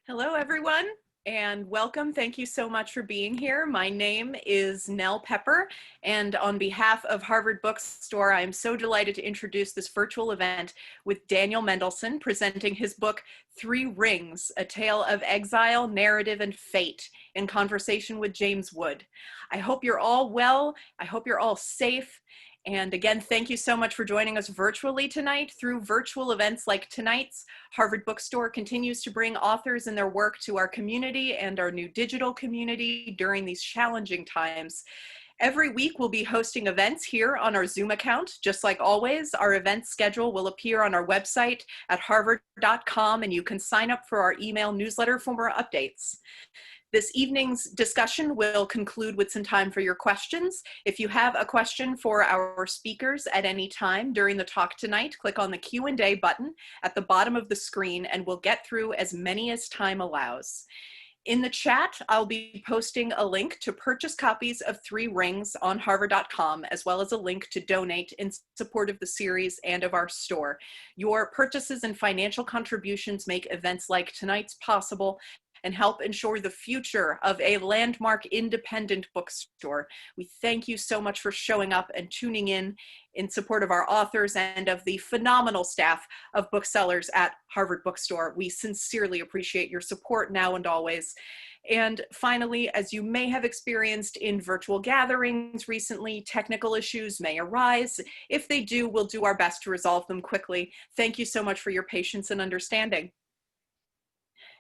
Hello, everyone, and welcome. Thank you so much for being here. My name is Nell Pepper, and on behalf of Harvard Bookstore, I am so delighted to introduce this virtual event with Daniel Mendelsohn presenting his book, Three Rings, A Tale of Exile, Narrative, and Fate, in conversation with James Wood. I hope you're all well. I hope you're all safe. And again, thank you so much for joining us virtually tonight. Through virtual events like tonight's, Harvard Bookstore continues to bring authors and their work to our community and our new digital community during these challenging times. Every week we'll be hosting events here on our Zoom account. Just like always, our event schedule will appear on our website at harvard.com, and you can sign up for our email newsletter for more updates. This evening's discussion will conclude with some time for your questions. If you have a question for our speakers at any time during the talk tonight, click on the Q&A button at the bottom of the screen and we'll get through as many as time allows. In the chat, I'll be posting a link to purchase copies of Three Rings on harvard.com, as well as a link to donate in support of the series and of our store. Your purchases and financial contributions make events like tonight's possible and help ensure the future of a landmark independent bookstore. We thank you so much for showing up and tuning in support of our authors and of the phenomenal staff of booksellers at Harvard Bookstore. We sincerely appreciate your support now and always. And finally, as you may have experienced in virtual gatherings recently, technical issues may arise. If they do, we'll do our best to resolve them quickly. Thank you so much for your patience and understanding.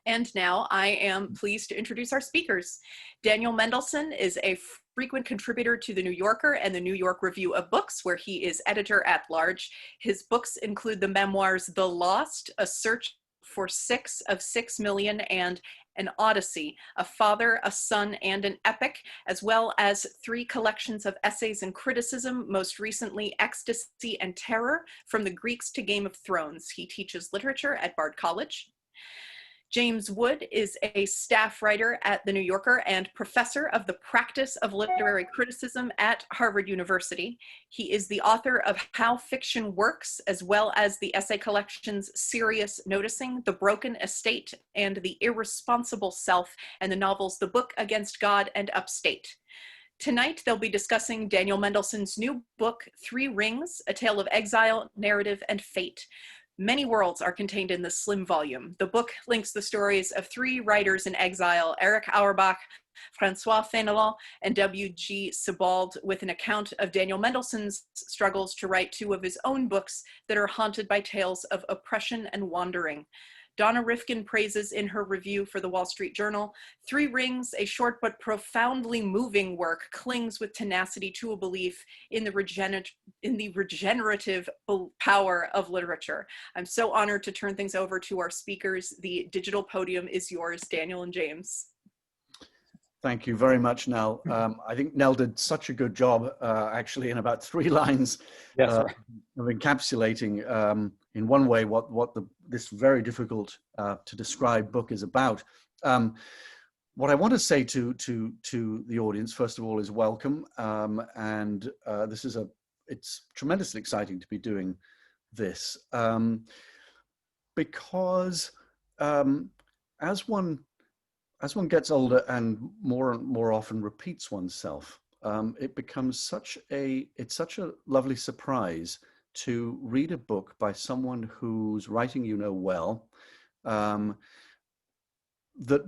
And now I am pleased to introduce our speakers. Daniel Mendelsohn is a frequent contributor to The New Yorker and the New York Review of Books, where he is editor-at-large. His books include the memoirs The Lost, A Search for Six of 6 Million, and An Odyssey, A Father, a Son, and an Epic, as well as 3 collections of essays and criticism, most recently Ecstasy and Terror, From the Greeks to Game of Thrones. He teaches literature at Bard College. James Wood is a staff writer at The New Yorker and professor of the practice of literary criticism at Harvard University. He is the author of How Fiction Works, as well as the essay collections Serious Noticing, The Broken Estate, and The Irresponsible Self, and the novels The Book Against God and Upstate. Tonight, they'll be discussing Daniel Mendelsohn's new book, Three Rings, A Tale of Exile, Narrative, and Fate. Many worlds are contained in this slim volume. The book links the stories of 3 writers in exile, Eric Auerbach, Francois Fénelon, and W.G. Sebald, with an account of Daniel Mendelsohn's struggles to write 2 of his own books that are haunted by tales of oppression and wandering. Donna Rifkin praises in her review for the Wall Street Journal, Three Rings, a short but profoundly moving work, clings with tenacity to a belief in the regenerative power of literature. I'm so honored to turn things over to our speakers. The digital podium is yours, Daniel and James. Thank you very much, Nell. I think Nell did such a good job, actually, in about 3 lines of encapsulating in one way what this very difficult to describe book is about. What I want to say to the audience, first of all, is welcome, and it's tremendously exciting to be doing this because as one gets older and more often repeats oneself, it becomes such a lovely surprise to read a book by someone whose writing you know well, that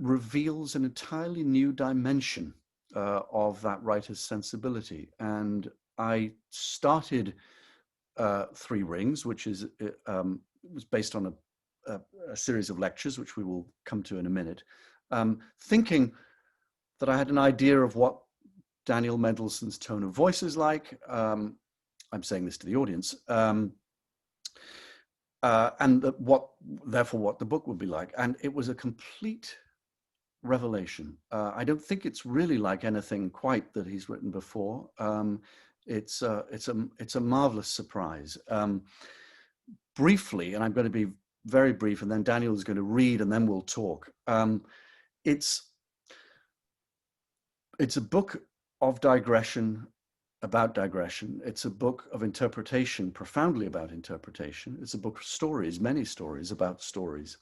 reveals an entirely new dimension of that writer's sensibility. And I started Three Rings, which was based on a series of lectures, which we will come to in a minute, thinking that I had an idea of what Daniel Mendelsohn's tone of voice is like. I'm saying this to the audience, and therefore what the book would be like. And it was a complete revelation. I don't think it's really like anything quite that he's written before. It's a marvelous surprise. Briefly, and I'm going to be very brief, and then Daniel is going to read, and then we'll talk. It's a book of digression about digression. It's a book of interpretation, profoundly about interpretation. It's a book of stories, many stories about stories.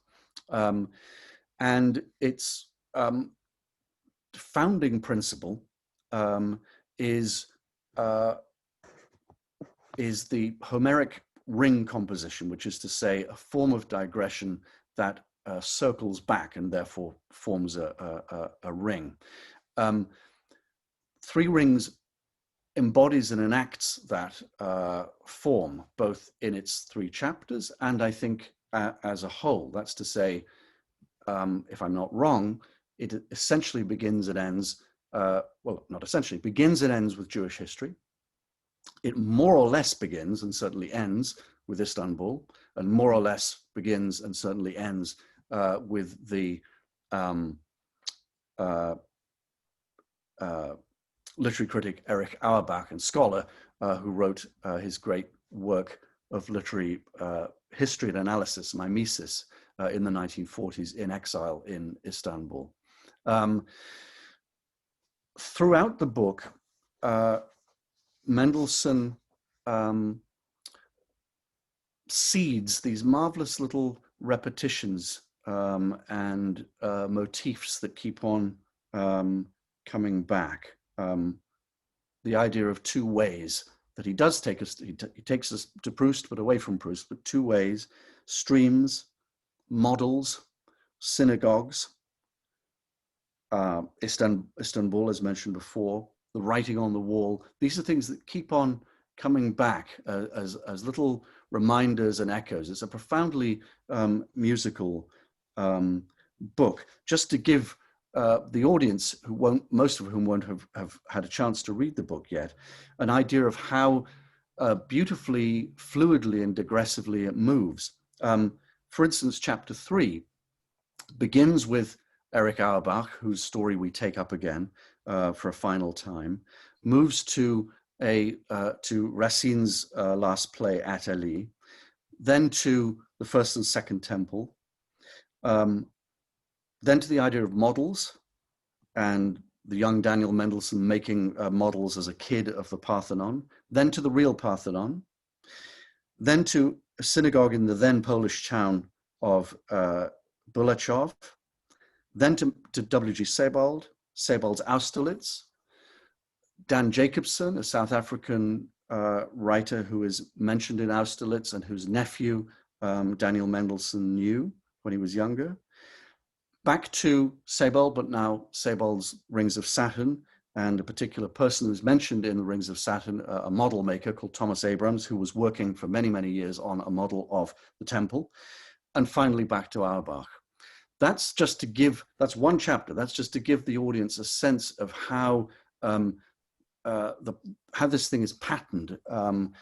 And its founding principle is the Homeric ring composition, which is to say a form of digression that circles back and therefore forms a ring. Three Rings embodies and enacts that form, both in its three chapters and I think as a whole. That's to say, if I'm not wrong, it essentially begins and ends, well, not essentially, begins and ends with Jewish history. It more or less begins and certainly ends with Istanbul, and more or less begins and certainly ends with the literary critic Erich Auerbach and scholar who wrote his great work of literary history and analysis, mimesis, in the 1940s in exile in Istanbul. Throughout the book, Mendelssohn seeds these marvelous little repetitions and motifs that keep on coming back. The idea of two ways that he does take us, he takes us to Proust, but away from Proust, but two ways: streams, models, synagogues, Istanbul, as mentioned before, the writing on the wall. These are things that keep on coming back as little reminders and echoes. It's a profoundly musical book. Just to give the audience, who won't, most of whom won't have had a chance to read the book yet, an idea of how beautifully, fluidly, and digressively it moves. For instance, chapter 3 begins with Erich Auerbach, whose story we take up again for a final time, moves to Racine's last play, Athalie, then to the First and Second Temple, then to the idea of models and the young Daniel Mendelsohn making models as a kid of the Parthenon, then to the real Parthenon, then to a synagogue in the then Polish town of Bulachov, then to W.G. Sebald, Sebald's Austerlitz, Dan Jacobson, a South African writer who is mentioned in Austerlitz and whose nephew Daniel Mendelsohn knew when he was younger. Back to Sebald, but now Sebald's Rings of Saturn, and a particular person who's mentioned in the Rings of Saturn, a model maker called Thomas Abrams, who was working for many, many years on a model of the temple. And finally, back to Auerbach. That's just to give, that's one chapter, that's just to give the audience a sense of how how this thing is patterned and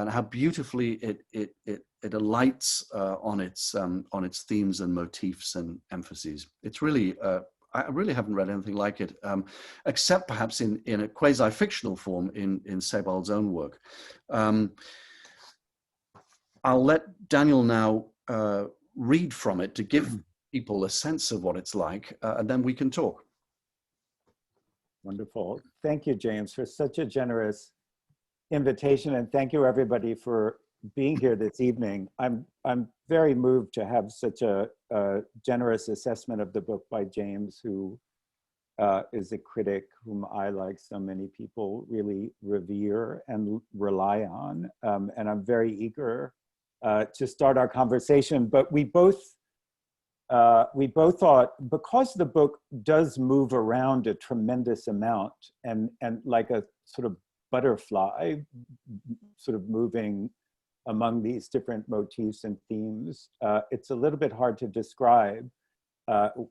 how beautifully it alights on its themes and motifs and emphases. It's really I really haven't read anything like it, except perhaps in a quasi-fictional form in Sebald's own work. I'll let Daniel now read from it to give people a sense of what it's like, and then we can talk. Wonderful. Thank you, James, for such a generous invitation, and thank you everybody for being here this evening. I'm very moved to have such a generous assessment of the book by James, who is a critic whom I, like so many people, really revere and rely on. And I'm very eager to start our conversation. But we both thought, because the book does move around a tremendous amount and like a sort of butterfly sort of moving among these different motifs and themes, it's a little bit hard to describe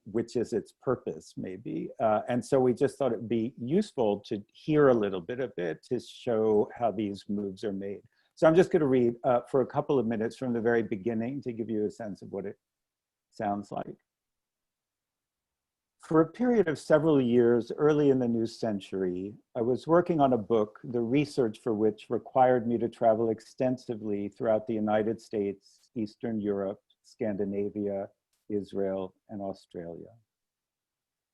which is its purpose, maybe. And so we just thought it'd be useful to hear a little bit of it to show how these moves are made. So I'm just going to read for a couple of minutes from the very beginning to give you a sense of what it sounds like. For a period of several years early in the new century, I was working on a book, the research for which required me to travel extensively throughout the United States, Eastern Europe, Scandinavia, Israel, and Australia.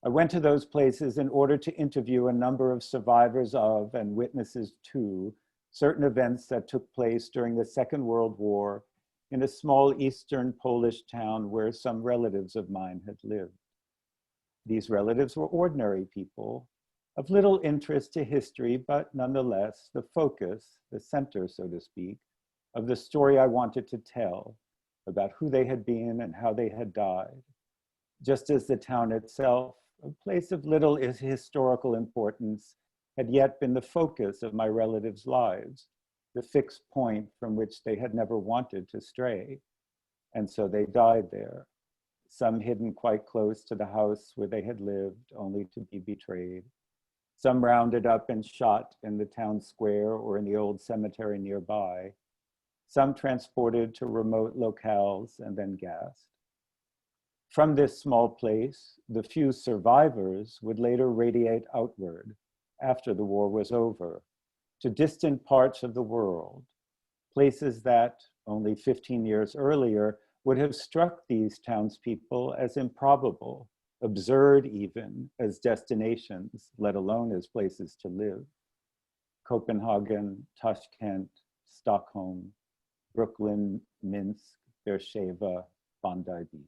I went to those places in order to interview a number of survivors of and witnesses to certain events that took place during the Second World War in a small Eastern Polish town where some relatives of mine had lived. These relatives were ordinary people of little interest to history, but nonetheless the focus, the center, so to speak, of the story I wanted to tell about who they had been and how they had died. Just as the town itself, a place of little historical importance, had yet been the focus of my relatives' lives, the fixed point from which they had never wanted to stray. And so they died there, some hidden quite close to the house where they had lived, only to be betrayed. Some rounded up and shot in the town square or in the old cemetery nearby. Some transported to remote locales and then gassed. From this small place, the few survivors would later radiate outward after the war was over to distant parts of the world, places that only 15 years earlier would have struck these townspeople as improbable, absurd even, as destinations, let alone as places to live. Copenhagen, Tashkent, Stockholm, Brooklyn, Minsk, Beersheba, Bondi Beach.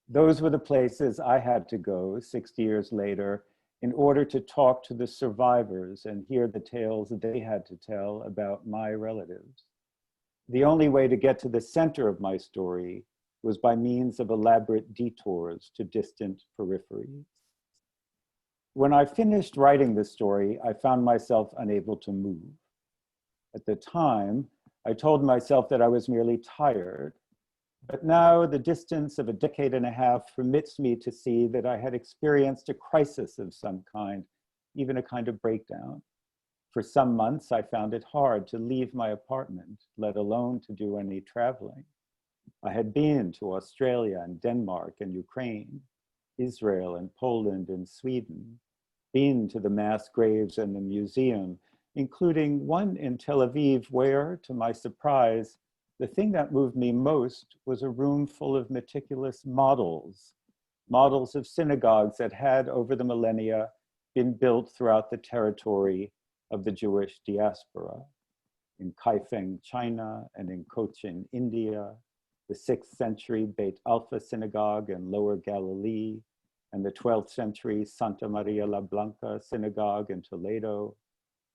Those were the places I had to go 60 years later in order to talk to the survivors and hear the tales that they had to tell about my relatives. The only way to get to the center of my story was by means of elaborate detours to distant peripheries. When I finished writing this story, I found myself unable to move. At the time, I told myself that I was merely tired, but now the distance of a decade and a half permits me to see that I had experienced a crisis of some kind, even a kind of breakdown. For some months, I found it hard to leave my apartment, let alone to do any traveling. I had been to Australia and Denmark and Ukraine, Israel and Poland and Sweden, been to the mass graves and the museum, including one in Tel Aviv where, to my surprise, the thing that moved me most was a room full of meticulous models of synagogues that had, over the millennia, been built throughout the territory of the Jewish diaspora. In Kaifeng, China, and in Cochin, India, the 6th century Beit Alpha synagogue in Lower Galilee, and the 12th century Santa Maria la Blanca synagogue in Toledo,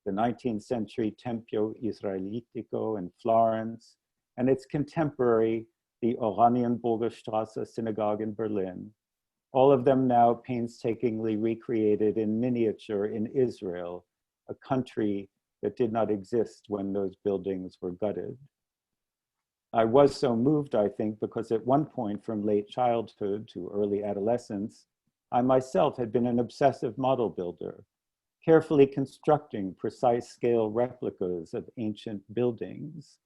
the 19th century Tempio Israelitico in Florence, and its contemporary, the Oranienburger Straße synagogue in Berlin, all of them now painstakingly recreated in miniature in Israel, a country that did not exist when those buildings were gutted. I was so moved, I think, because at one point from late childhood to early adolescence, I myself had been an obsessive model builder, carefully constructing precise scale replicas of ancient buildings,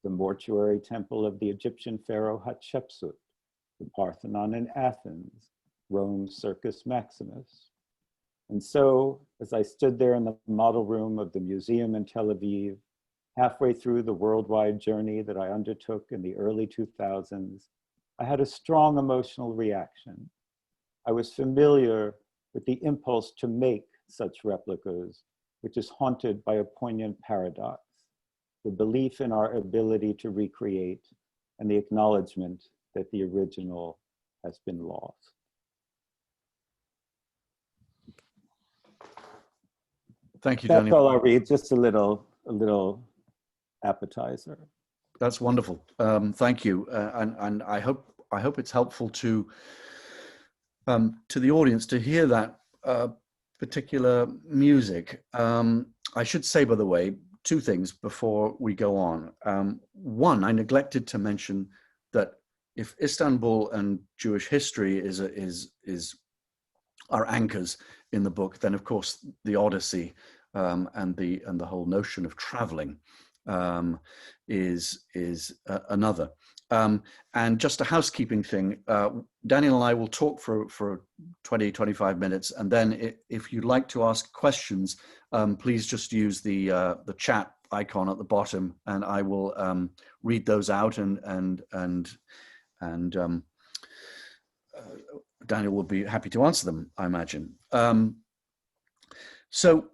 the mortuary temple of the Egyptian pharaoh Hatshepsut, the Parthenon in Athens, Rome's Circus Maximus. And so, as I stood there in the model room of the museum in Tel Aviv, halfway through the worldwide journey that I undertook in the early 2000s, I had a strong emotional reaction. I was familiar with the impulse to make such replicas, which is haunted by a poignant paradox, the belief in our ability to recreate and the acknowledgement that the original has been lost. Thank you, That's Daniel. all I'll read, just a little appetizer. That's wonderful. Thank you, and I hope it's helpful to the audience to hear that particular music. I should say, by the way, two things before we go on. One, I neglected to mention that if Istanbul and Jewish history are anchors in the book, then of course the Odyssey and the whole notion of traveling is another. And just a housekeeping thing, Daniel and I will talk for 20, 25 minutes, and then if you'd like to ask questions, please just use the chat icon at the bottom, and I will read those out, and Daniel will be happy to answer them, I imagine. So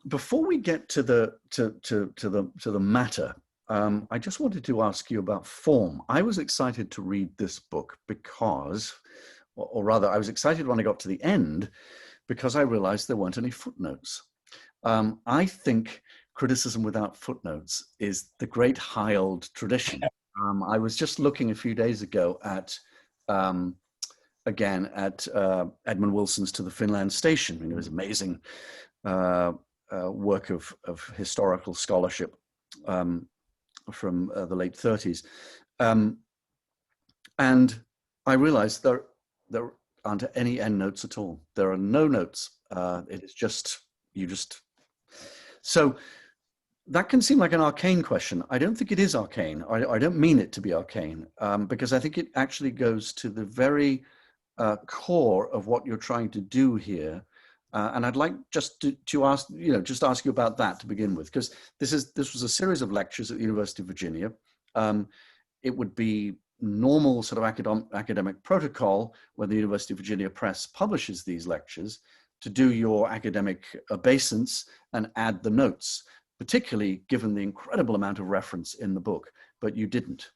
before we get to the matter, I just wanted to ask you about form. I was excited to read this book because or rather, I was excited when I got to the end because I realized there weren't any footnotes. I think criticism without footnotes is the great high-old tradition. I was just looking a few days ago at, again, at Edmund Wilson's To the Finland Station. And it was amazing work of historical scholarship from the late 30s. And I realized there aren't any endnotes at all. There are no notes. It is just, so that can seem like an arcane question. I don't think it is arcane. I don't mean it to be arcane, because I think it actually goes to the very core of what you're trying to do here. And I'd like just to ask, ask you about that to begin with, because this was a series of lectures at the University of Virginia. It would be normal sort of academic protocol when the University of Virginia Press publishes these lectures to do your academic obeisance and add the notes, particularly given the incredible amount of reference in the book, but you didn't.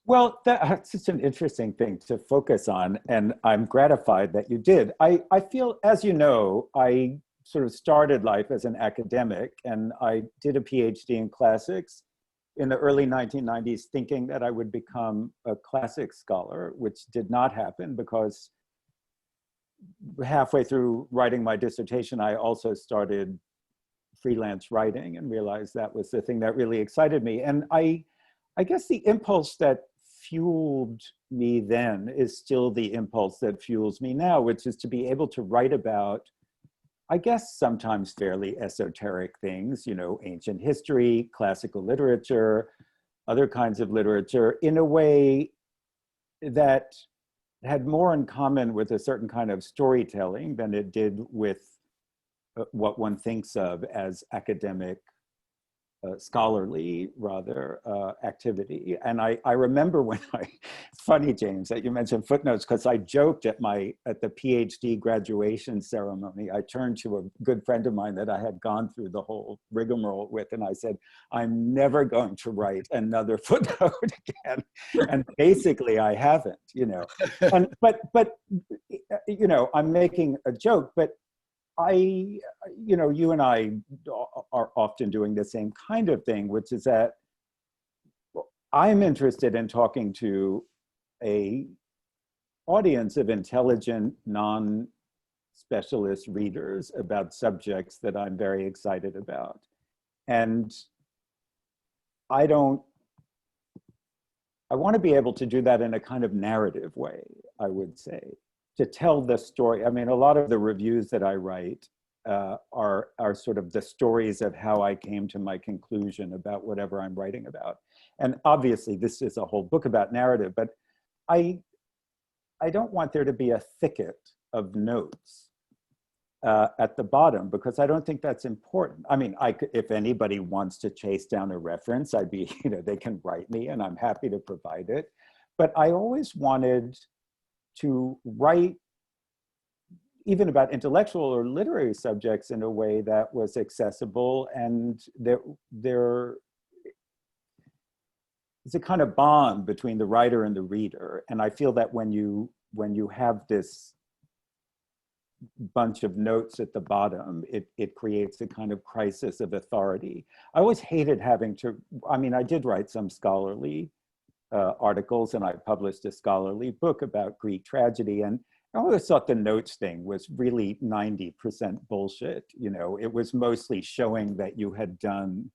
Well, that's such an interesting thing to focus on, and I'm gratified that you did. I feel, as you know, I sort of started life as an academic, and I did a PhD in classics in the early 1990s, thinking that I would become a classics scholar, which did not happen because halfway through writing my dissertation, I also started freelance writing and realized that was the thing that really excited me. And I guess the impulse that fueled me then is still the impulse that fuels me now, which is to be able to write about, I guess, sometimes fairly esoteric things, ancient history, classical literature, other kinds of literature, in a way that had more in common with a certain kind of storytelling than it did with what one thinks of as academic, scholarly, rather, activity. And I remember when it's funny, James, that you mentioned footnotes, because I joked at the PhD graduation ceremony. I turned to a good friend of mine that I had gone through the whole rigmarole with, and I said, I'm never going to write another footnote again. And basically I haven't, And, but I'm making a joke, but you and I are often doing the same kind of thing, which is that I'm interested in talking to a audience of intelligent, non-specialist readers about subjects that I'm very excited about. And I want to be able to do that in a kind of narrative way, I would say, to tell the story. I mean, a lot of the reviews that I write are sort of the stories of how I came to my conclusion about whatever I'm writing about. And obviously this is a whole book about narrative, but I don't want there to be a thicket of notes at the bottom, because I don't think that's important. I mean, if anybody wants to chase down a reference, they can write me and I'm happy to provide it. But I always wanted to write even about intellectual or literary subjects in a way that was accessible, and there is a kind of bond between the writer and the reader. And I feel that when you have this bunch of notes at the bottom, it creates a kind of crisis of authority. I always hated having to, I did write some scholarly articles, and I published a scholarly book about Greek tragedy, and I always thought the notes thing was really 90% bullshit. It was mostly showing that you had done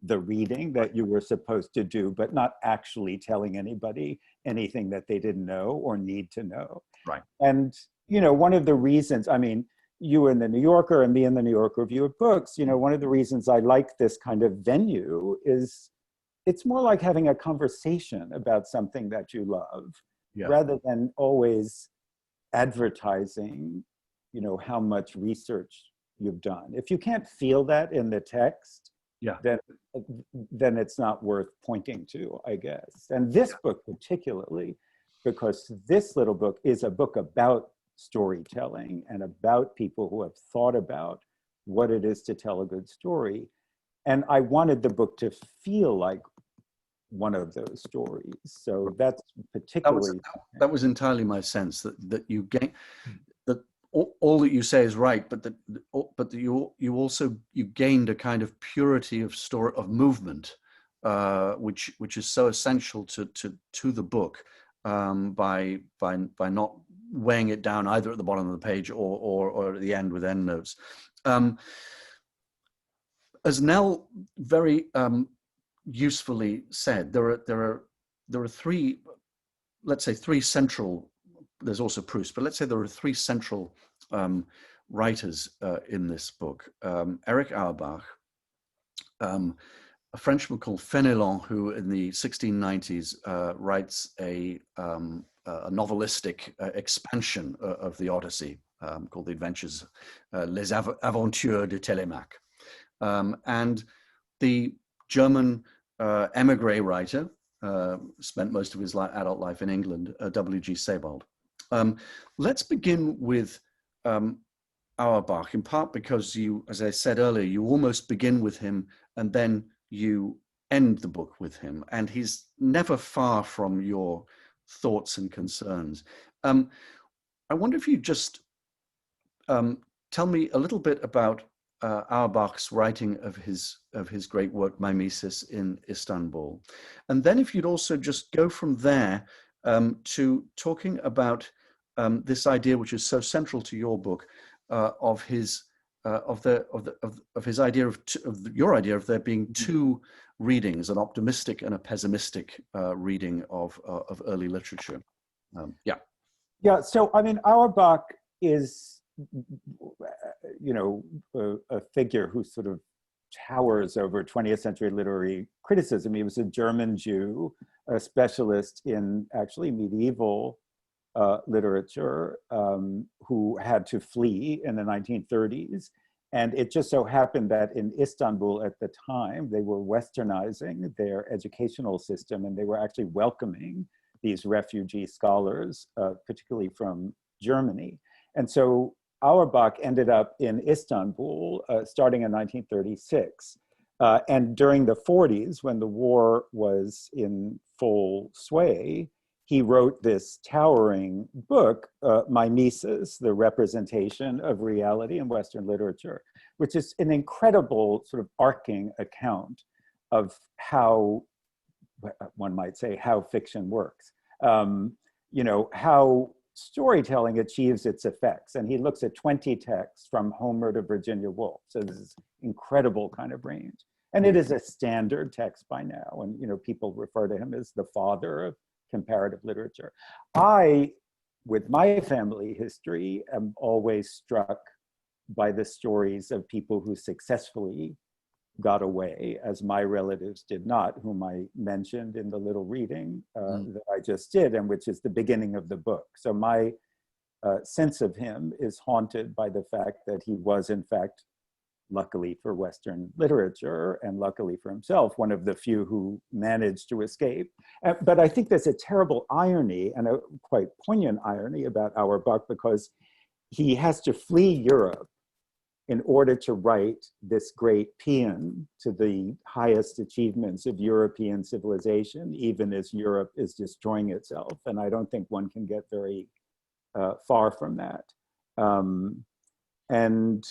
the reading that you were supposed to do, but not actually telling anybody anything that they didn't know or need to know. Right. And one of the reasons, you in the New Yorker and me in the New York Review of Books, one of the reasons I like this kind of venue is it's more like having a conversation about something that you love, rather than always advertising, how much research you've done. If you can't feel that in the text, then it's not worth pointing to, I guess. And this book particularly, because this little book is a book about storytelling and about people who have thought about what it is to tell a good story. And I wanted the book to feel like one of those stories. So that's That particularly... was entirely my sense, that you gain, that all that you say is right, but that you also gained a kind of purity of story, of movement, which is so essential to the book, by not weighing it down either at the bottom of the page or at the end with endnotes. As Nell very usefully said, there are three, let's say three central. There's also Proust, but let's say there are three central writers in this book. Erich Auerbach, a Frenchman called Fénelon, who in the 1690s writes a novelistic expansion of the Odyssey called The Adventures, Les Aventures de Télémaque. And the German emigre writer, spent most of his adult life in England, W.G. Sebald. Let's begin with Auerbach, in part because you, as I said earlier, you almost begin with him and then you end the book with him, and he's never far from your thoughts and concerns. I wonder if you just tell me a little bit about Auerbach's writing of his great work Mimesis in Istanbul, and then if you'd also just go from there to talking about this idea, which is so central to your book, of his idea of your idea of there being two readings, an optimistic and a pessimistic reading of early literature. Yeah. So I mean, Auerbach is, a figure who sort of towers over 20th century literary criticism. He was a German Jew, a specialist in actually medieval literature, who had to flee in the 1930s. And it just so happened that in Istanbul at the time, they were westernizing their educational system, and they were actually welcoming these refugee scholars, particularly from Germany. And so Auerbach ended up in Istanbul starting in 1936. And during the 40s, when the war was in full sway, he wrote this towering book, Mimesis, The Representation of Reality in Western Literature, which is an incredible sort of arcing account of how, one might say, how fiction works. How storytelling achieves its effects. And he looks at 20 texts from Homer to Virginia Woolf. So this is incredible kind of range. And it is a standard text by now. And people refer to him as the father of comparative literature. I, with my family history, am always struck by the stories of people who successfully got away, as my relatives did not, whom I mentioned in the little reading that I just did, and which is the beginning of the book. So my sense of him is haunted by the fact that he was, in fact, luckily for Western literature and luckily for himself, one of the few who managed to escape. But I think there's a terrible irony, and a quite poignant irony, about Auerbach, because he has to flee Europe in order to write this great paean to the highest achievements of European civilization, even as Europe is destroying itself. And I don't think one can get very far from that. And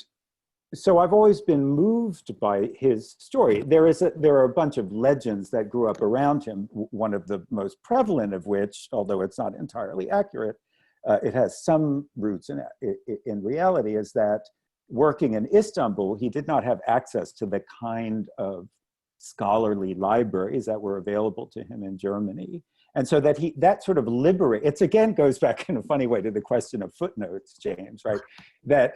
so I've always been moved by his story. There are a bunch of legends that grew up around him, one of the most prevalent of which, although it's not entirely accurate, it has some roots in reality, is that working in Istanbul, he did not have access to the kind of scholarly libraries that were available to him in Germany. And so that sort of it again goes back in a funny way to the question of footnotes, James, right? That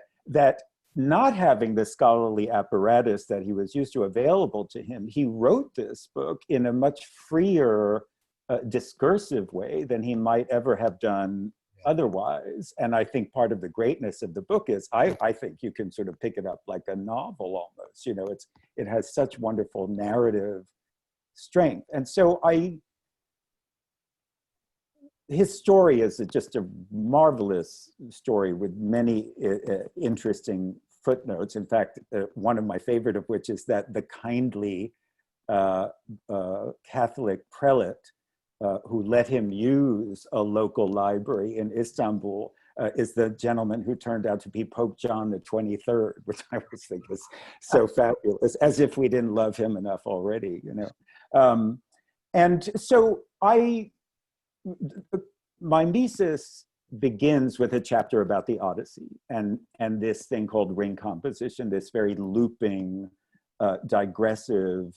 not having the scholarly apparatus that he was used to available to him, he wrote this book in a much freer, discursive way than he might ever have done otherwise. And I think part of the greatness of the book is I think you can sort of pick it up like a novel almost. It has such wonderful narrative strength. And so his story is just a marvelous story with many interesting footnotes. In fact, one of my favorite of which is that the kindly Catholic prelate who let him use a local library in Istanbul is the gentleman who turned out to be Pope John the 23rd, which I always think is so fabulous, as if we didn't love him enough already, you know. And so my thesis begins with a chapter about the Odyssey and this thing called ring composition, this very looping, digressive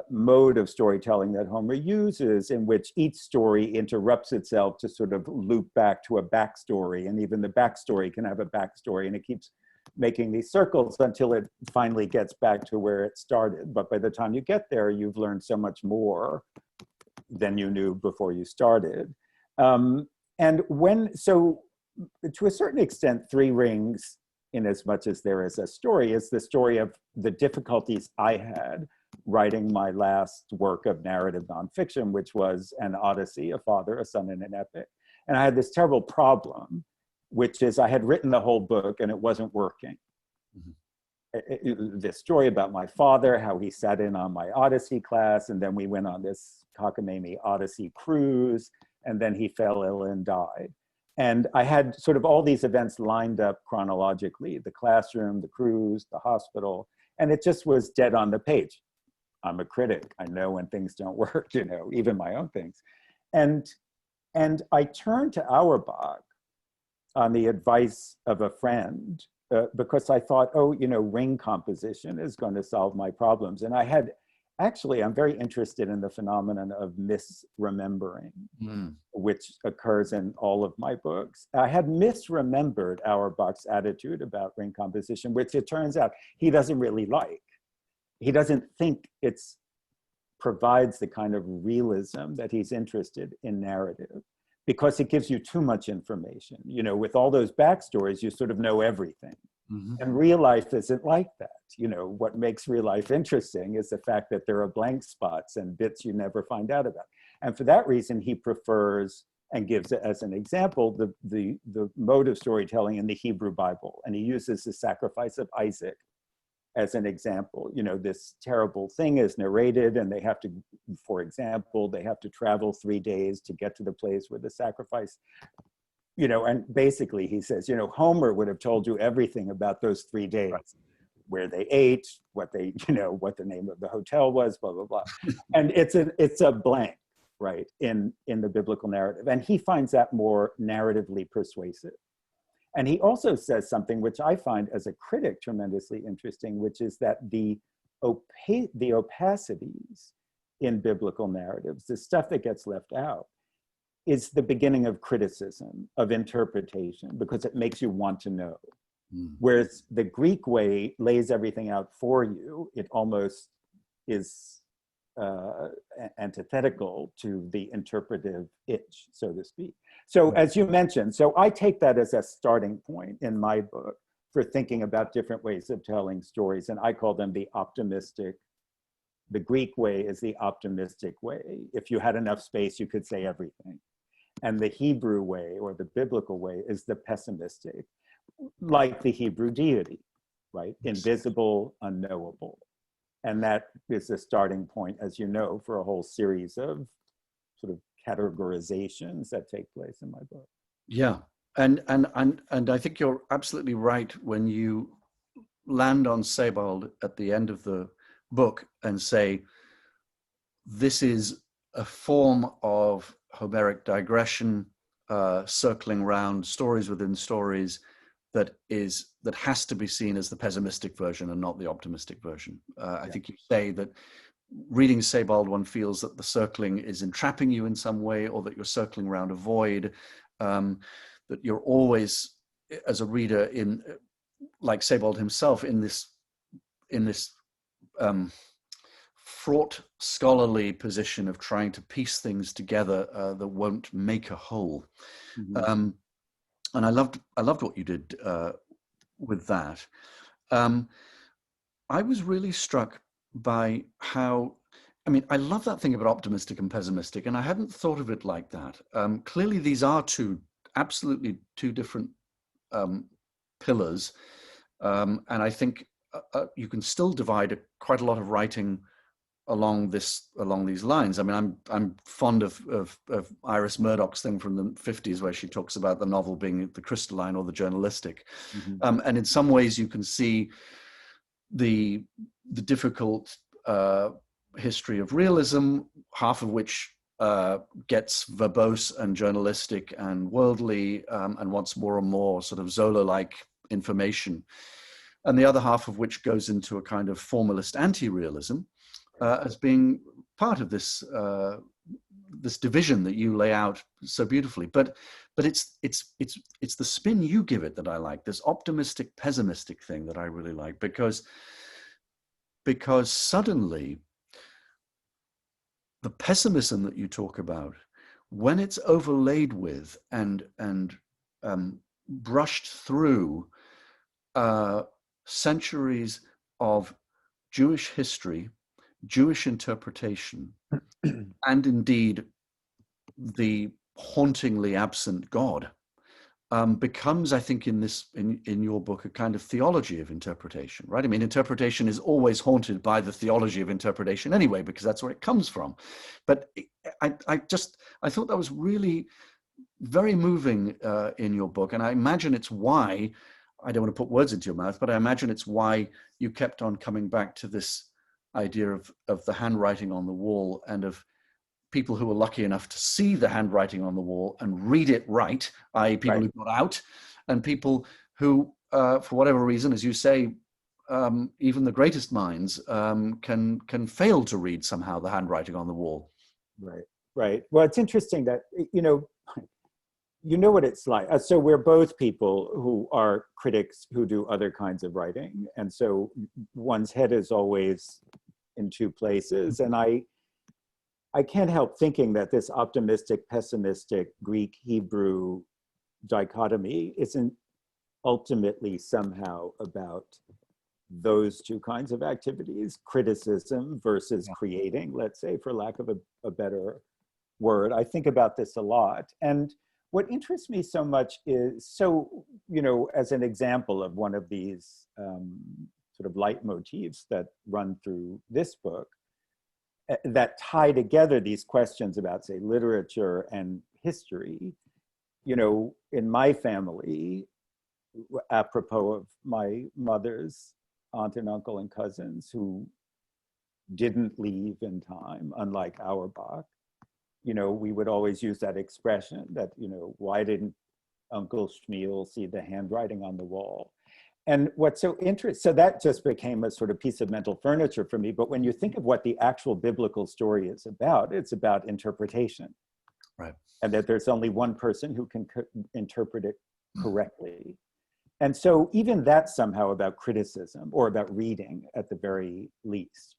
mode of storytelling that Homer uses, in which each story interrupts itself to sort of loop back to a backstory, and even the backstory can have a backstory, and it keeps making these circles until it finally gets back to where it started. But by the time you get there, you've learned so much more than you knew before you started. So to a certain extent, Three Rings, in as much as there is a story, is the story of the difficulties I had writing my last work of narrative nonfiction, which was an Odyssey, a father, a son, and an epic. And I had this terrible problem, which is I had written the whole book and it wasn't working. This story about my father, how he sat in on my Odyssey class, and then we went on this cockamamie Odyssey cruise, and then he fell ill and died. And I had sort of all these events lined up chronologically, the classroom, the cruise, the hospital, and it just was dead on the page. I'm a critic. I know when things don't work, you know, even my own things. And I turned to Auerbach on the advice of a friend because I thought, oh, you know, ring composition is going to solve my problems. And I had, actually, I'm very interested in the phenomenon of misremembering, which occurs in all of my books. I had misremembered Auerbach's attitude about ring composition, which it turns out he doesn't really like. He doesn't think it provides the kind of realism that he's interested in narrative, because it gives you too much information. You know, with all those backstories, you sort of know everything. And real life isn't like that. You know, what makes real life interesting is the fact that there are blank spots and bits you never find out about. And for that reason, he prefers and gives it as an example, the mode of storytelling in the Hebrew Bible. And he uses the sacrifice of Isaac as an example. You know, this terrible thing is narrated, and they have to, for example, they have to travel 3 days to get to the place where the sacrifice, you know, and basically he says, you know, Homer would have told you everything about those 3 days, right, where they ate, what they, you know, what the name of the hotel was, blah, blah, blah. And it's a blank, right, in the biblical narrative. And he finds that more narratively persuasive. And he also says something which I find as a critic tremendously interesting, which is that the opacities in biblical narratives, the stuff that gets left out, is the beginning of criticism, of interpretation, because it makes you want to know. Whereas the Greek way lays everything out for you, it almost is antithetical to the interpretive itch, so to speak. So as you mentioned, so I take that as a starting point in my book for thinking about different ways of telling stories, and I call them the optimistic. The Greek way is the optimistic way. If you had enough space, you could say everything. And the Hebrew way, or the biblical way, is the pessimistic, like the Hebrew deity, right? Invisible, unknowable. And that is a starting point, as you know, for a whole series of sort of categorizations that take place in my book. Yeah, and I think you're absolutely right when you land on Sebald at the end of the book and say, this is a form of Homeric digression, circling around stories within stories, that has to be seen as the pessimistic version and not the optimistic version. I think you say that reading Sebald, one feels that the circling is entrapping you in some way, or that you're circling around a void, that you're always, as a reader, in, like Sebald himself, in this fraught scholarly position of trying to piece things together that won't make a whole. And I loved what you did with that. I was really struck by how, I mean, I love that thing about optimistic and pessimistic, and I hadn't thought of it like that. Clearly, these are absolutely two different pillars, and I think you can still divide quite a lot of writing along these lines. I mean, I'm fond of Iris Murdoch's thing from the 50s, where she talks about the novel being the crystalline or the journalistic, and in some ways you can see the difficult history of realism, half of which gets verbose and journalistic and worldly, and wants more and more sort of Zola-like information, and the other half of which goes into a kind of formalist anti-realism, as being part of this this division that you lay out so beautifully. But it's the spin you give it that I like, this optimistic pessimistic thing that I really like, because suddenly the pessimism that you talk about, when it's overlaid with and brushed through centuries of Jewish history, Jewish interpretation, and indeed the hauntingly absent God, becomes, I think, in your book, a kind of theology of interpretation, right? I mean, interpretation is always haunted by the theology of interpretation anyway, because that's where it comes from. But I thought that was really very moving in your book, and I imagine it's why, I don't want to put words into your mouth, but I imagine it's why you kept on coming back to this idea of the handwriting on the wall, and of people who were lucky enough to see the handwriting on the wall and read it right, i.e. people who got out, and people who, for whatever reason, as you say, even the greatest minds can fail to read somehow the handwriting on the wall. Right. Well, it's interesting that, you know what it's like. So we're both people who are critics who do other kinds of writing. And so one's head is always in two places. And I can't help thinking that this optimistic, pessimistic, Greek, Hebrew dichotomy isn't ultimately somehow about those two kinds of activities, criticism versus creating, let's say, for lack of a better word. I think about this a lot. And what interests me so much is, so, as an example of one of these sort of leitmotifs that run through this book, that tie together these questions about, say, literature and history. In my family, apropos of my mother's aunt and uncle and cousins who didn't leave in time, unlike Auerbach, we would always use that expression that, why didn't Uncle Schmiel see the handwriting on the wall? And what's so interesting, so that just became a sort of piece of mental furniture for me. But when you think of what the actual biblical story is about, it's about interpretation. Right. And that there's only one person who can interpret it correctly. And so even that's somehow about criticism, or about reading at the very least.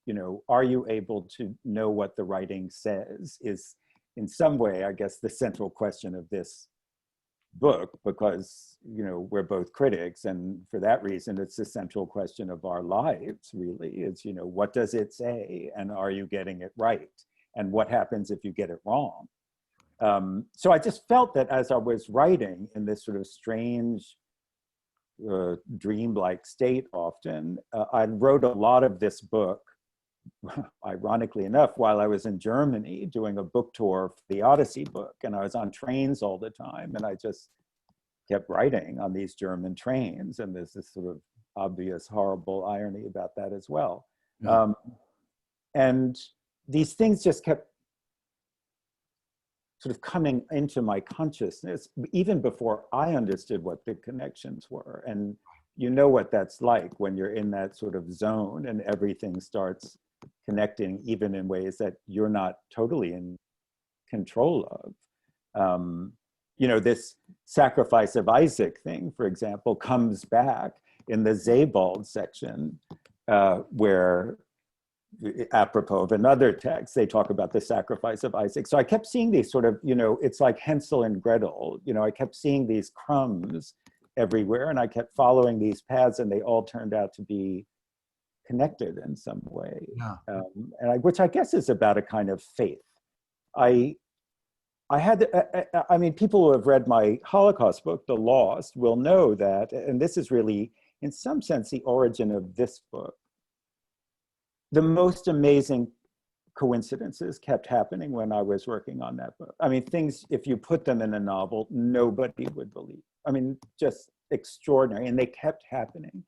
Are you able to know what the writing says is in some way, I guess, the central question of this book, because we're both critics, and for that reason it's the central question of our lives, really, is what does it say, and are you getting it right, and what happens if you get it wrong? So I just felt that as I was writing in this sort of strange dreamlike state often, I wrote a lot of this book, ironically enough, while I was in Germany doing a book tour for the Odyssey book, and I was on trains all the time, and I just kept writing on these German trains, and there's this sort of obvious horrible irony about that as well. Yeah. And these things just kept sort of coming into my consciousness even before I understood what the connections were. And what that's like when you're in that sort of zone and everything starts connecting, even in ways that you're not totally in control of. This sacrifice of Isaac thing, for example, comes back in the Sebald section, where, apropos of another text, they talk about the sacrifice of Isaac. So I kept seeing these sort of, it's like Hansel and Gretel. I kept seeing these crumbs everywhere, and I kept following these paths, and they all turned out to be connected in some way. Yeah. Which I guess is about a kind of faith. People who have read my Holocaust book, The Lost, will know that, and this is really, in some sense, the origin of this book. The most amazing coincidences kept happening when I was working on that book. I mean, things, if you put them in a novel, nobody would believe. I mean, just extraordinary, and they kept happening.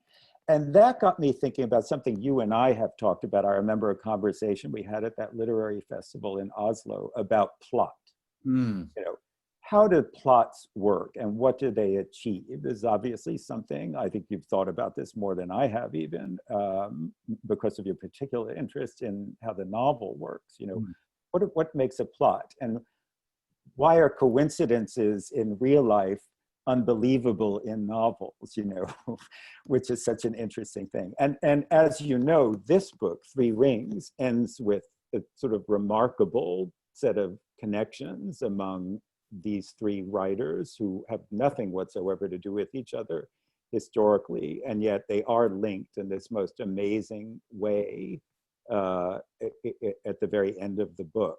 And that got me thinking about something you and I have talked about. I remember a conversation we had at that literary festival in Oslo about plot. Mm. You know, how do plots work and what do they achieve is obviously something, I think you've thought about this more than I have even, because of your particular interest in how the novel works. You know, what makes a plot, and why are coincidences in real life unbelievable in novels, you know, which is such an interesting thing. And as you know, this book, Three Rings, ends with a sort of remarkable set of connections among these three writers who have nothing whatsoever to do with each other historically, and yet they are linked in this most amazing way at the very end of the book.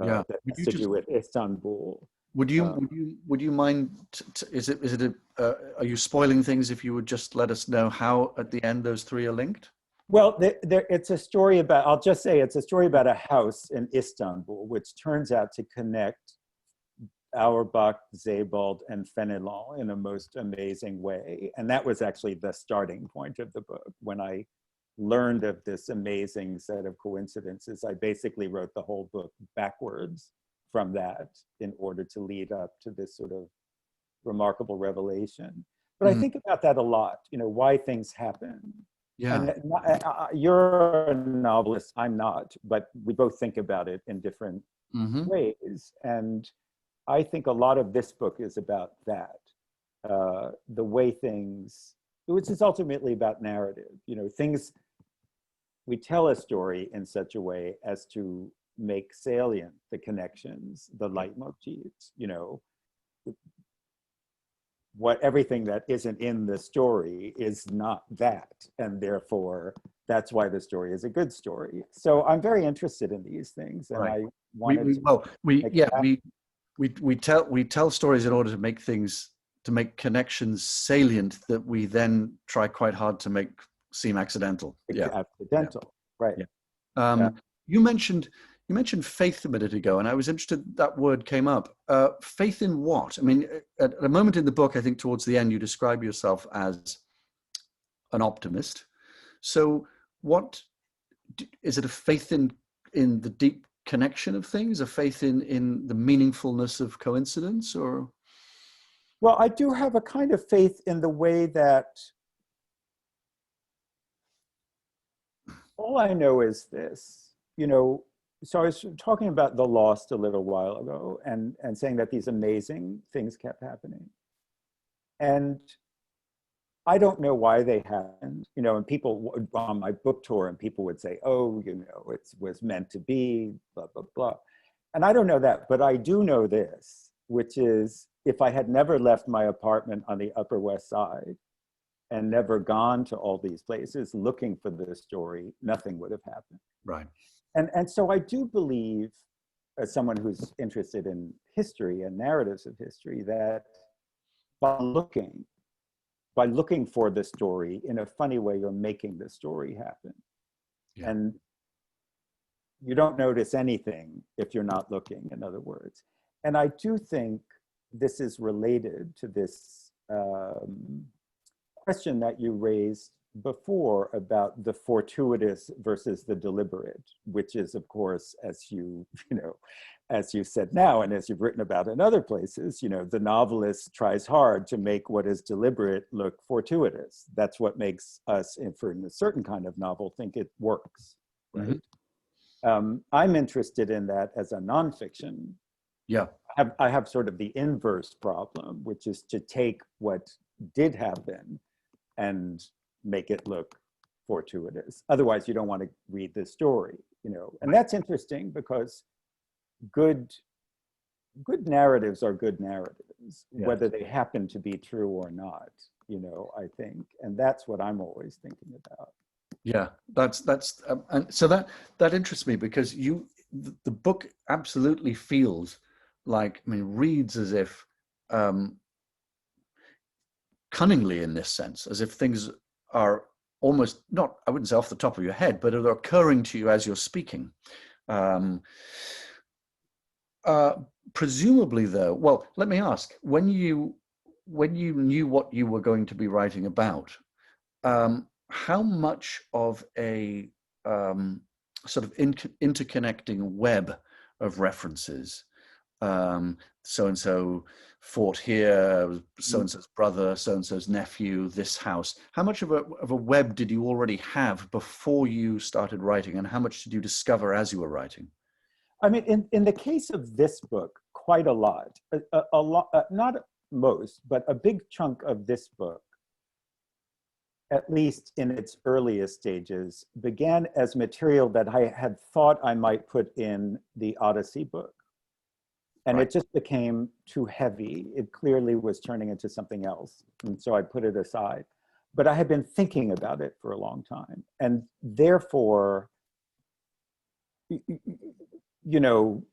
Yeah, that has to do with Istanbul. Would you mind? Are you spoiling things if you would just let us know how at the end those three are linked? Well, it's a story about, I'll just say it's a story about a house in Istanbul, which turns out to connect Auerbach, Sebald, and Fenelon in a most amazing way. And that was actually the starting point of the book. When I learned of this amazing set of coincidences, I basically wrote the whole book backwards from that in order to lead up to this sort of remarkable revelation. But I think about that a lot, you know, why things happen. Yeah. And you're a novelist, I'm not, but we both think about it in different ways. And I think a lot of this book is about that, the way things, which is ultimately about narrative, you know, things, we tell a story in such a way as to make salient the connections, the leitmotifs, you know, everything that isn't in the story is not that, and therefore that's why the story is a good story. So I'm very interested in these things, and right. I wanted we tell stories in order to make things, to make connections salient that we then try quite hard to make seem accidental. Accidental, right? You mentioned faith a minute ago, and I was interested that word came up. Faith in what? I mean, at a moment in the book, I think towards the end, you describe yourself as an optimist. So what, is it a faith in the deep connection of things, a faith in the meaningfulness of coincidence, or? Well, I do have a kind of faith in the way that all I know is this, you know. So I was talking about The Lost a little while ago, and saying that these amazing things kept happening. And I don't know why they happened, you know, and people on my book tour, and people would say, oh, you know, it was meant to be, blah, blah, blah. And I don't know that, but I do know this, which is, if I had never left my apartment on the Upper West Side and never gone to all these places looking for this story, nothing would have happened. Right. And so I do believe, as someone who's interested in history and narratives of history, that by looking for the story, in a funny way, you're making the story happen. Yeah. And you don't notice anything if you're not looking, in other words. And I do think this is related to this question that you raised before about the fortuitous versus the deliberate, which is, of course, as you said now, and as you've written about in other places, you know, the novelist tries hard to make what is deliberate look fortuitous. That's what makes us, for a certain kind of novel, think it works, right? I'm interested in that as a nonfiction. Yeah. I have sort of the inverse problem, which is to take what did happen and make it look fortuitous. Otherwise, you don't want to read the story, you know. And that's interesting, because good narratives are good narratives, whether they happen to be true or not, you know, I think. And that's what I'm always thinking about. Yeah, that's and so that interests me, because the book absolutely feels like, I mean, reads as if cunningly, in this sense, as if things are almost not, I wouldn't say off the top of your head, but are occurring to you as you're speaking. Um, Presumably, though, well, let me ask: when you knew what you were going to be writing about, how much of a sort of interconnecting web of references? So and so fought here, so and so's brother, so and so's nephew, this house. How much of a web did you already have before you started writing, and how much did you discover as you were writing? I mean, in the case of this book, quite a lot. A lot, not most, but a big chunk of this book, at least in its earliest stages, began as material that I had thought I might put in the Odyssey book. And Right. it just became too heavy. It clearly was turning into something else. And so I put it aside. But I had been thinking about it for a long time. And therefore, you know,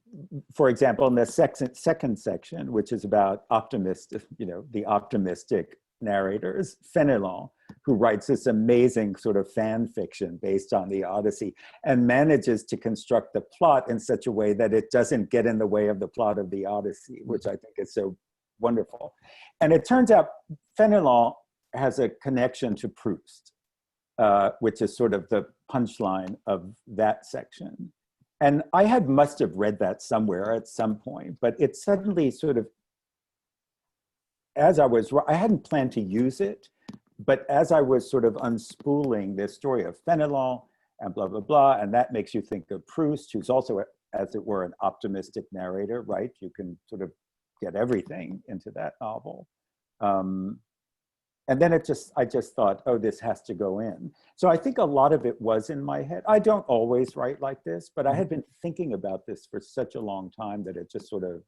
for example, in the second section, which is about the optimistic narrators, Fenelon, who writes this amazing sort of fan fiction based on the Odyssey and manages to construct the plot in such a way that it doesn't get in the way of the plot of the Odyssey, which I think is so wonderful. And it turns out Fenelon has a connection to Proust, which is sort of the punchline of that section. And I must have read that somewhere at some point, but it suddenly sort of, I hadn't planned to use it, but as I was sort of unspooling this story of Fenelon and blah, blah, blah, and that makes you think of Proust, who's also, as it were, an optimistic narrator, right? You can sort of get everything into that novel. And then I just thought, oh, this has to go in. So I think a lot of it was in my head. I don't always write like this, but I had been thinking about this for such a long time that it just sort of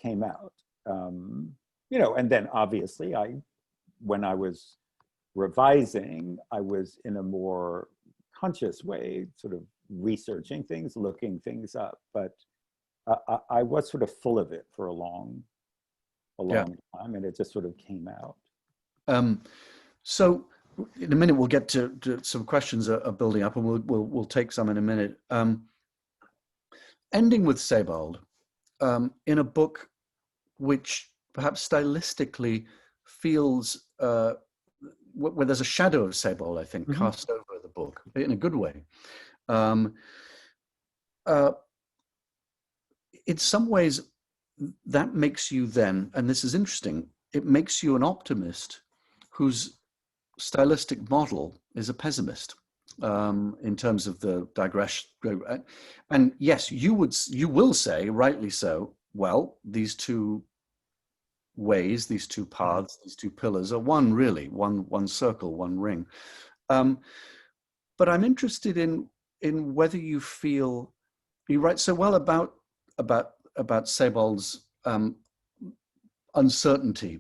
came out. And then obviously when I was revising, I was in a more conscious way, sort of researching things, looking things up, but I was sort of full of it for a long time, and it just sort of came out. So in a minute, we'll get to some questions are building up, and we'll take some in a minute. Ending with Sebald, in a book which perhaps stylistically feels where there's a shadow of Sebald, I think, cast over the book in a good way. In some ways, that makes you then, and this is interesting, it makes you an optimist whose stylistic model is a pessimist in terms of the digression. And yes, you will say, rightly so, well, these two ways, these two paths, these two pillars are one circle, one ring. But I'm interested in whether you feel you write so well about Sebald's uncertainty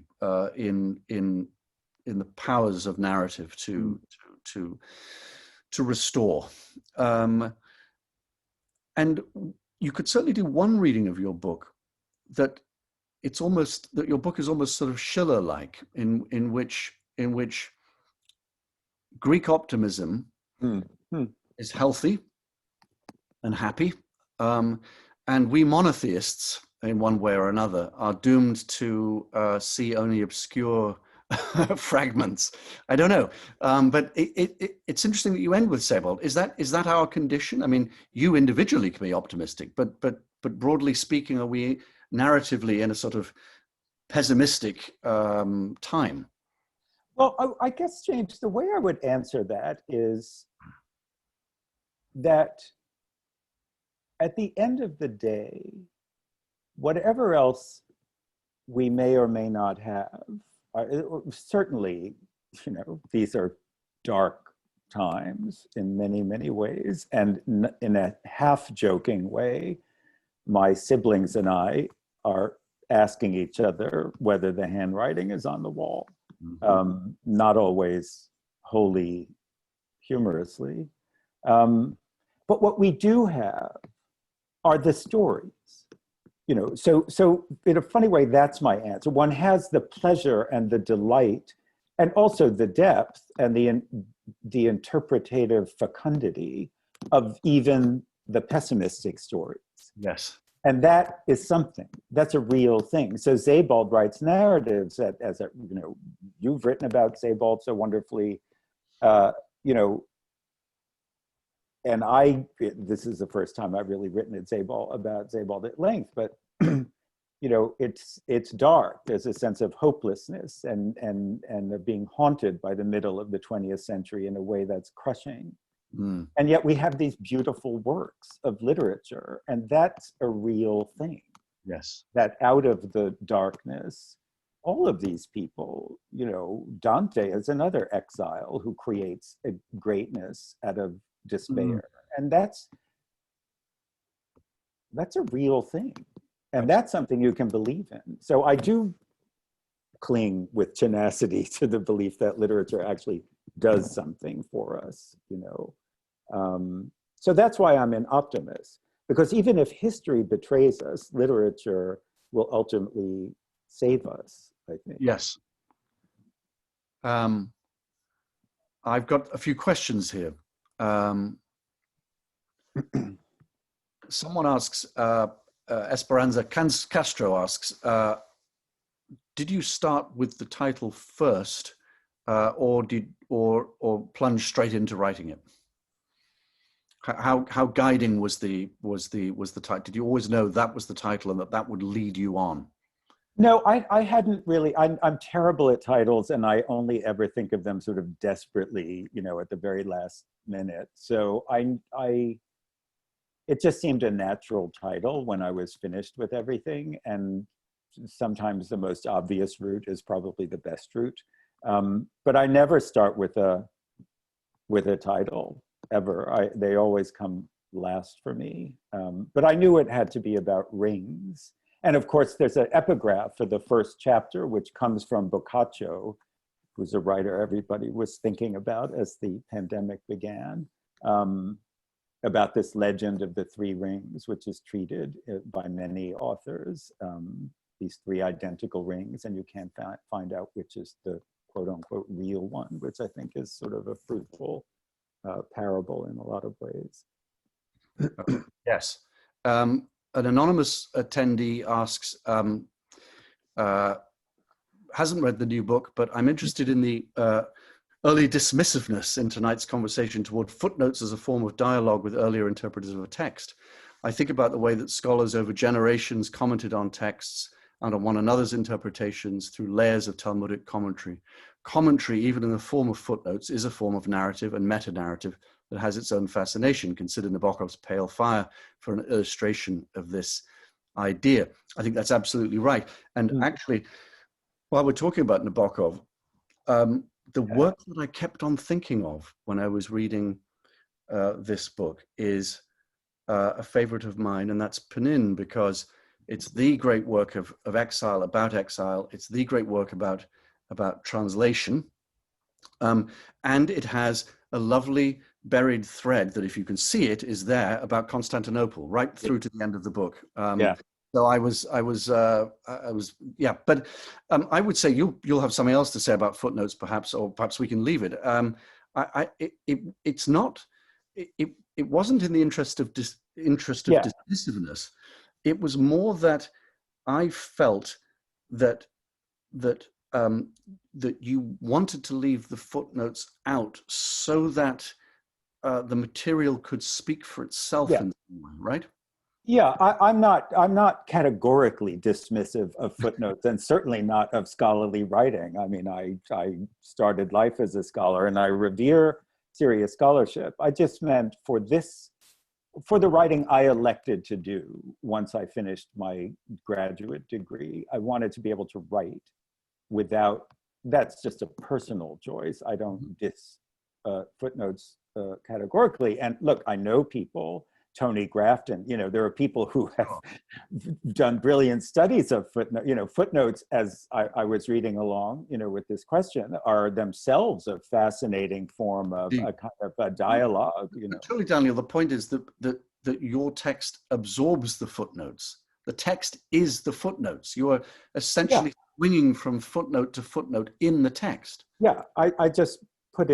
in the powers of narrative to restore, and you could certainly do one reading of your book that your book is almost sort of Schiller-like, in which Greek optimism is healthy and happy, and we monotheists, in one way or another, are doomed to see only obscure fragments. I don't know, but it's interesting that you end with Sebald. Is that our condition? I mean, you individually can be optimistic, but broadly speaking, are we narratively in a sort of pessimistic time? Well, I guess, James, the way I would answer that is that at the end of the day, whatever else we may or may not have, certainly, these are dark times in many, many ways. And in a half-joking way, my siblings and I are asking each other whether the handwriting is on the wall. Not always wholly humorously. But what we do have are the stories. So in a funny way, that's my answer. One has the pleasure and the delight, and also the depth and the interpretative fecundity of even the pessimistic stories. Yes. And that is something, that's a real thing. So Sebald writes narratives as a, you know, you've written about Sebald so wonderfully, you know, and this is the first time I've really written about Sebald at length, but you know, it's dark. There's a sense of hopelessness and of being haunted by the middle of the 20th century in a way that's crushing. Mm. And yet we have these beautiful works of literature, and that's a real thing. Yes. That out of the darkness, all of these people, you know, Dante is another exile who creates a greatness out of despair. Mm. And that's a real thing. And that's something you can believe in. So I do cling with tenacity to the belief that literature actually does something for us, you know. So that's why I'm an optimist, because even if history betrays us, literature will ultimately save us, I think. Yes. I've got a few questions here. Someone asks, Esperanza Castro asks, did you start with the title first, or plunge straight into writing it? How guiding was the title? Did you always know that was the title and that would lead you on? No, I hadn't really. I'm terrible at titles, and I only ever think of them sort of desperately, you know, at the very last minute. So it just seemed a natural title when I was finished with everything, and sometimes the most obvious route is probably the best route. But I never start with a title ever. They always come last for me. But I knew it had to be about rings. And of course, there's an epigraph for the first chapter, which comes from Boccaccio, who's a writer everybody was thinking about as the pandemic began, about this legend of the three rings, which is treated by many authors, these three identical rings, and you can't find out which is the quote unquote real one, which I think is sort of a fruitful parable in a lot of ways. Yes. An anonymous attendee asks, hasn't read the new book, but I'm interested in the early dismissiveness in tonight's conversation toward footnotes as a form of dialogue with earlier interpreters of a text. I think about the way that scholars over generations commented on texts and on one another's interpretations through layers of Talmudic commentary. Commentary, even in the form of footnotes, is a form of narrative and meta-narrative that has its own fascination. Consider Nabokov's Pale Fire for an illustration of this idea. I think that's absolutely right. And actually, while we're talking about Nabokov, the work that I kept on thinking of when I was reading this book is a favorite of mine, and that's Penin, because it's the great work of exile, about exile. It's the great work about translation. And it has a lovely buried thread that, if you can see it, is there about Constantinople right through to the end of the book. So I was, yeah. But I would say you'll have something else to say about footnotes, perhaps, or perhaps we can leave it. It's not. It wasn't in the interest of dismissiveness. It was more that I felt that you wanted to leave the footnotes out so that the material could speak for itself in some way, right? Yeah, I'm not categorically dismissive of footnotes, and certainly not of scholarly writing. I mean, I started life as a scholar, and I revere serious scholarship. I just meant for the writing I elected to do once I finished my graduate degree, I wanted to be able to write without. That's just a personal choice. I don't diss footnotes categorically. And look, I know people. Tony Grafton, you know, there are people who have done brilliant studies of footnotes, as I was reading along, you know, with this question, are themselves a fascinating form of a kind of a dialogue, you know. Totally, Daniel, the point is that your text absorbs the footnotes. The text is the footnotes. You are essentially swinging from footnote to footnote in the text. Yeah, I just put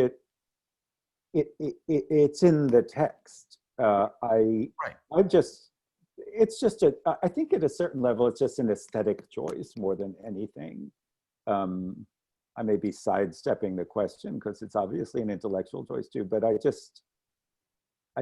it's in the text. I Right. it's just I think at a certain level, it's just an aesthetic choice more than anything. I may be sidestepping the question because it's obviously an intellectual choice too, but I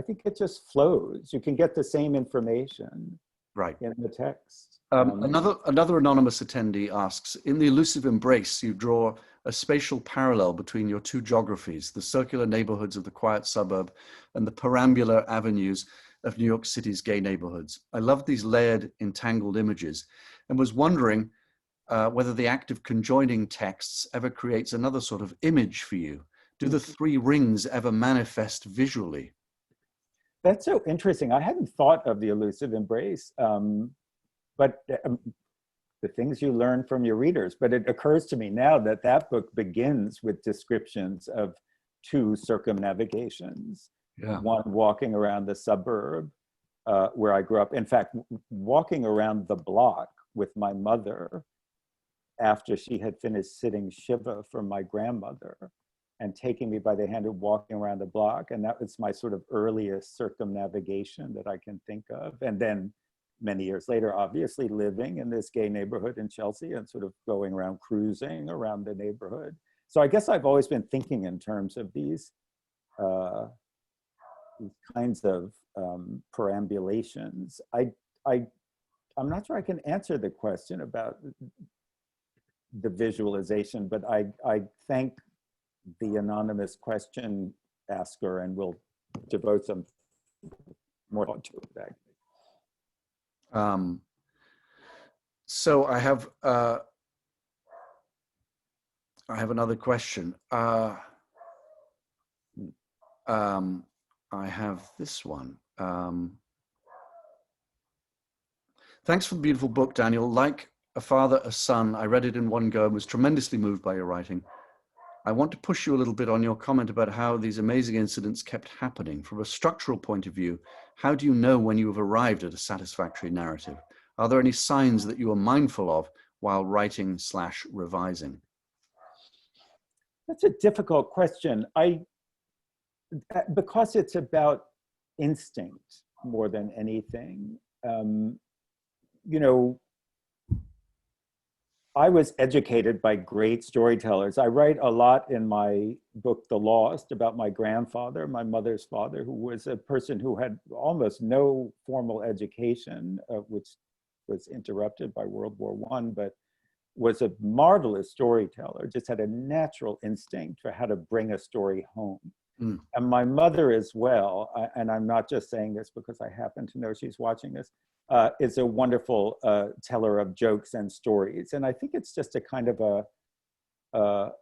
think it just flows. You can get the same information Right. in the text. Another anonymous attendee asks, in The Elusive Embrace, you draw a spatial parallel between your two geographies, the circular neighborhoods of the quiet suburb and the perambular avenues of New York City's gay neighborhoods. I loved these layered, entangled images and was wondering whether the act of conjoining texts ever creates another sort of image for you. Do the three rings ever manifest visually? That's so interesting. I hadn't thought of The Elusive Embrace, but the things you learn from your readers. But it occurs to me now that that book begins with descriptions of two circumnavigations. Yeah. One walking around the suburb where I grew up. In fact, walking around the block with my mother after she had finished sitting Shiva for my grandmother and taking me by the hand and walking around the block. And that was my sort of earliest circumnavigation that I can think of. And then many years later, obviously living in this gay neighborhood in Chelsea and sort of going around cruising around the neighborhood. So I guess I've always been thinking in terms of these kinds of perambulations. I'm not sure I can answer the question about the visualization, but I thank the anonymous question asker and will devote some more thought to it. So I have another question. I have this one. Thanks for the beautiful book, Daniel. Like a father, a son, I read it in one go and was tremendously moved by your writing. I want to push you a little bit on your comment about how these amazing incidents kept happening. From a structural point of view, how do you know when you have arrived at a satisfactory narrative? Are there any signs that you are mindful of while writing/revising? That's a difficult question. Because it's about instinct more than anything. You know, I was educated by great storytellers. I write a lot in my book, The Lost, about my grandfather, my mother's father, who was a person who had almost no formal education, which was interrupted by World War I, but was a marvelous storyteller, just had a natural instinct for how to bring a story home. Mm. And my mother as well, and I'm not just saying this because I happen to know she's watching this, is a wonderful teller of jokes and stories. And I think it's just a kind of an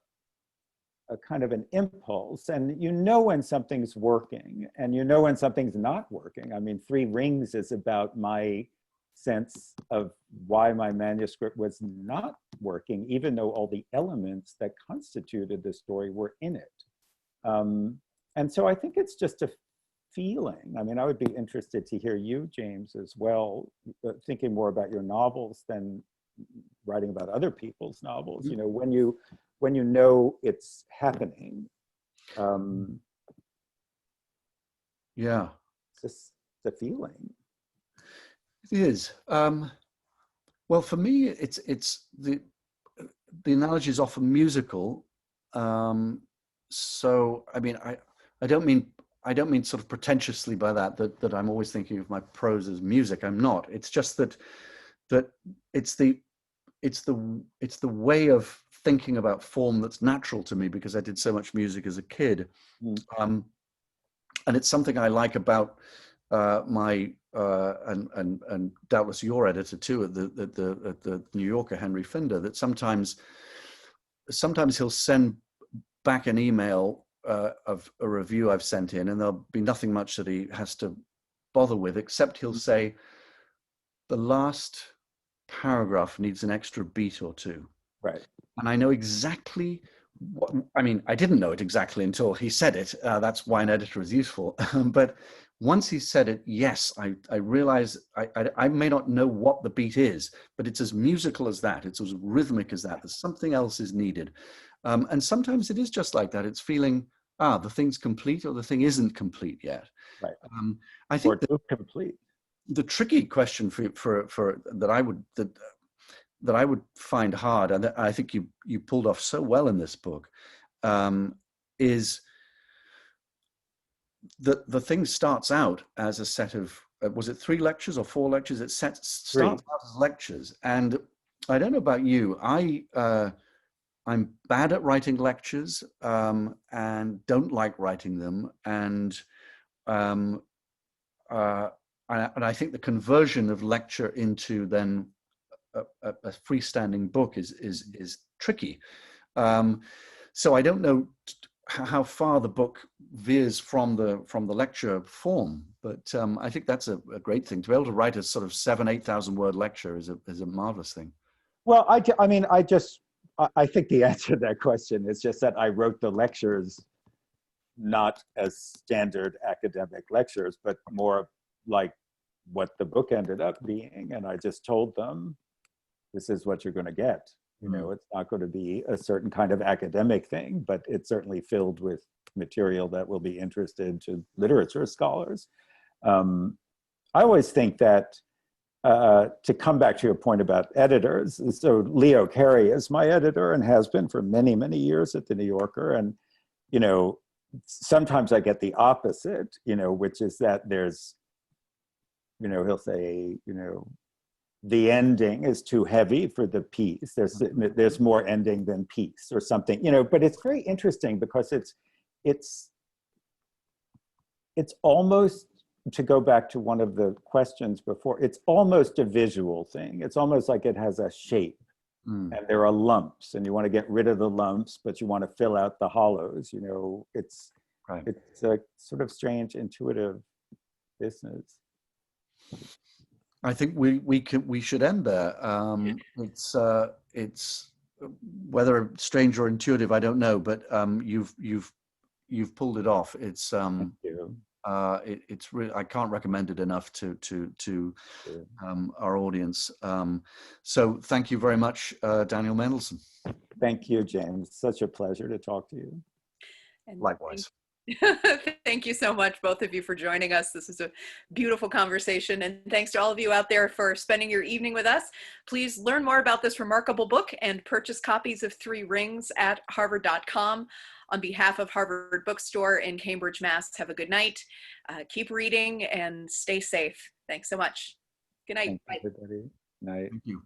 impulse. And you know when something's working and you know when something's not working. I mean, Three Rings is about my sense of why my manuscript was not working, even though all the elements that constituted the story were in it. And so I think it's just a feeling. I mean, I would be interested to hear you, James, as well, thinking more about your novels than writing about other people's novels. You know, when you know it's happening. Yeah, it's just the feeling. It is. Well, for me, it's the analogy is often musical. So I mean, I don't mean sort of pretentiously by that I'm always thinking of my prose as music. I'm not. It's just that it's the way of thinking about form that's natural to me because I did so much music as a kid. And it's something I like about my and doubtless your editor too at the New Yorker, Henry Finder, that sometimes he'll send back an email of a review I've sent in, and there'll be nothing much that he has to bother with, except he'll say, the last paragraph needs an extra beat or two. Right. And I know exactly what, I mean, I didn't know it exactly until he said it. That's why an editor is useful. But once he said it, yes, I realize I may not know what the beat is, but it's as musical as that. It's as rhythmic as that. There's something else is needed. And sometimes it is just like that. It's feeling the thing's complete or the thing isn't complete yet. Right. I think or complete. The tricky question for that I would find hard, and I think you pulled off so well in this book, is that the thing starts out as a set of was it 3 lectures or 4 lectures? It starts out as lectures, and I don't know about you. I'm bad at writing lectures and don't like writing them, and I think the conversion of lecture into then a freestanding book is tricky. So I don't know how far the book veers from the lecture form, but I think that's a great thing. To be able to write a sort of 7,000-8,000 word lecture is a marvelous thing. Well, I think the answer to that question is just that I wrote the lectures not as standard academic lectures, but more like what the book ended up being. And I just told them, this is what you're going to get. You know, it's not going to be a certain kind of academic thing, but it's certainly filled with material that will be interesting to literature scholars. I always think that to come back to your point about editors, so Leo Carey is my editor and has been for many, many years at the New Yorker. And, you know, sometimes I get the opposite, you know, which is that there's, you know, he'll say, you know, the ending is too heavy for the piece. There's more ending than piece or something, you know, but it's very interesting because it's almost, to go back to one of the questions before, it's almost a visual thing. It's almost like it has a shape and there are lumps and you want to get rid of the lumps, but you want to fill out the hollows, you know, it's a sort of strange intuitive business. I think we should end there. It's whether strange or intuitive, I don't know, but you've pulled it off. It's Thank you. it's really, I can't recommend it enough to our audience. So thank you very much, Daniel Mendelsohn. Thank you, James. Such a pleasure to talk to you. And likewise. Thank you so much, both of you, for joining us. This is a beautiful conversation. And thanks to all of you out there for spending your evening with us. Please learn more about this remarkable book and purchase copies of 3 Rings at harvard.com. On behalf of Harvard Bookstore in Cambridge, Mass., have a good night. Keep reading and stay safe. Thanks so much. Good night. Thank you, everybody. Night. Thank you.